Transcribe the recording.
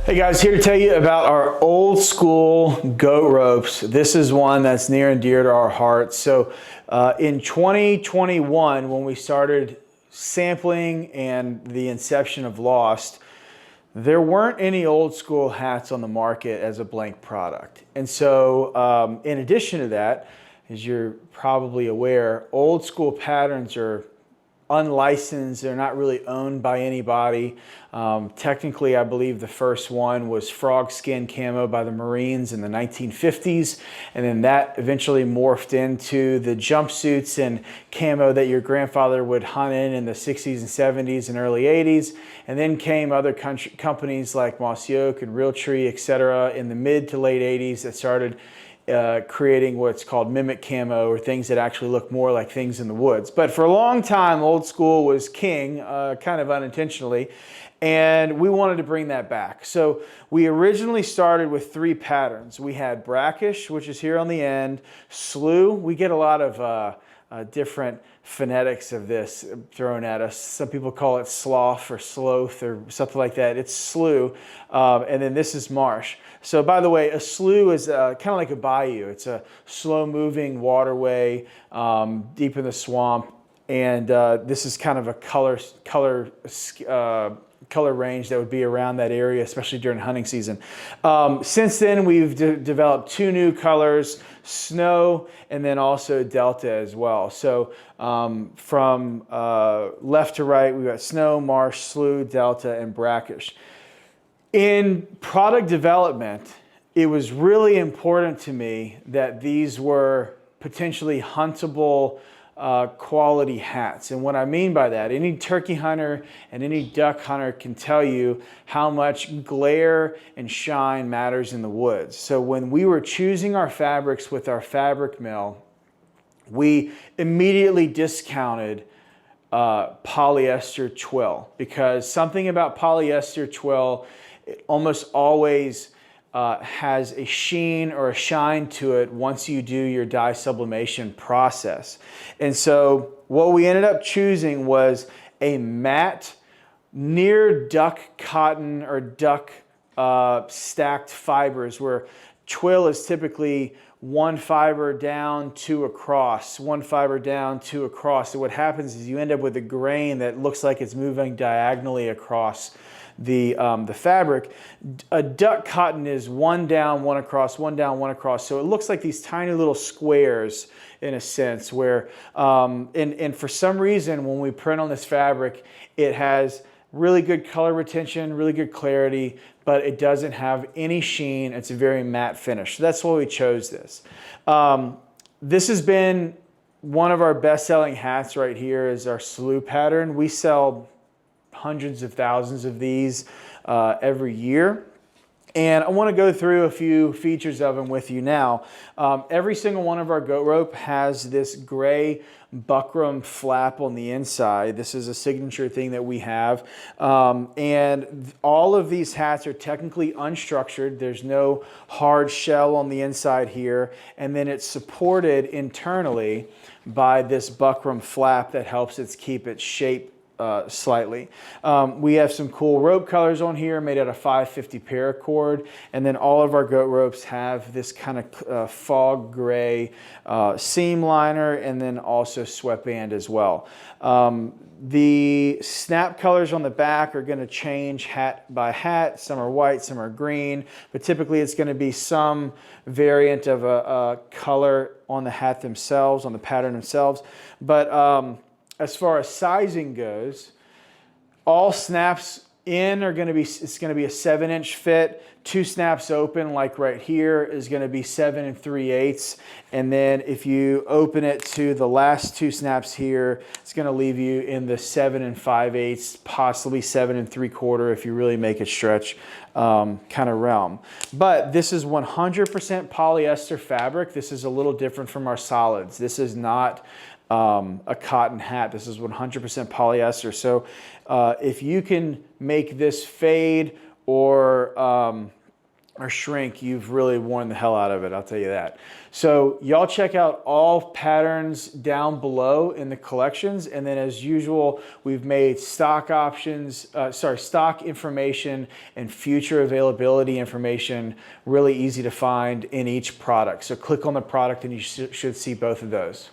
Hey guys, here to tell you about our old school goat ropes. This is one that's near and dear to our hearts. So in 2021, when we started sampling and the inception of Lost, there weren't any old school hats on the market as a blank product. And so in addition to that, as you're probably aware, old school patterns are unlicensed. They're not really owned by anybody. Technically, I believe the first one was frog skin camo by the Marines in the 1950s, and then that eventually morphed into the jumpsuits and camo that your grandfather would hunt in the 60s and 70s and early 80s. And then came other companies like Moss Yoke and Realtree, etc., in the mid to late 80s that started creating what's called mimic camo, or things that actually look more like things in the woods. But for a long time, old school was king, kind of unintentionally, and we wanted to bring that back. So we originally started with 3 patterns. We had Brackish, which is here on the end, Slough. We get a lot of different phonetics of this thrown at us. Some people call it slough or sloth or something like that. It's Slough. And then this is Marsh. So by the way, a slough is kind of like a bayou. It's a slow-moving waterway deep in the swamp. And this is kind of a color range that would be around that area, especially during hunting season. Since then, we've developed 2 new colors, Snow and then also Delta as well. So from left to right, we've got Snow, Marsh, Slough, Delta, and Brackish. In product development, it was really important to me that these were potentially huntable quality hats. And what I mean by that, any turkey hunter and any duck hunter can tell you how much glare and shine matters in the woods. So when we were choosing our fabrics with our fabric mill, we immediately discounted polyester twill, because something about polyester twill, it almost always has a sheen or a shine to it once you do your dye sublimation process. And so what we ended up choosing was a matte, near duck cotton or duck stacked fibers, where twill is typically 1 fiber down, 2 across, 1 fiber down, 2 across. So what happens is you end up with a grain that looks like it's moving diagonally across the fabric. A duck cotton is 1 down, 1 across, 1 down, 1 across. So it looks like these tiny little squares in a sense, where, and for some reason, when we print on this fabric, it has really good color retention, really good clarity, but it doesn't have any sheen. It's a very matte finish. So that's why we chose this. This has been one of our best-selling hats right here, is our Slough pattern. We sell hundreds of thousands of these every year. And I want to go through a few features of them with you now. Every single one of our goat rope has this gray buckram flap on the inside. This is a signature thing that we have. And all of these hats are technically unstructured. There's no hard shell on the inside here. And then it's supported internally by this buckram flap that helps it keep its shape slightly. We have some cool rope colors on here made out of 550 paracord, and then all of our goat ropes have this kind of fog gray seam liner, and then also sweatband as well. The snap colors on the back are going to change hat by hat. Some are white, some are green, but typically it's going to be some variant of a color on the hat themselves, on the pattern themselves. But as far as sizing goes, all snaps in are going to be, it's going to be a 7-inch fit. 2 snaps open, like right here, is going to be 7 3/8. And then if you open it to the last 2 snaps here, it's going to leave you in the 7 5/8, possibly 7 3/4 if you really make it stretch kind of realm. But this is 100% polyester fabric. This is a little different from our solids. This is not a cotton hat. This is 100% polyester. So if you can make this fade or or shrink, you've really worn the hell out of it, I'll tell you that. So y'all check out all patterns down below in the collections, and then as usual, we've made stock stock information and future availability information really easy to find in each product. So click on the product and you should see both of those.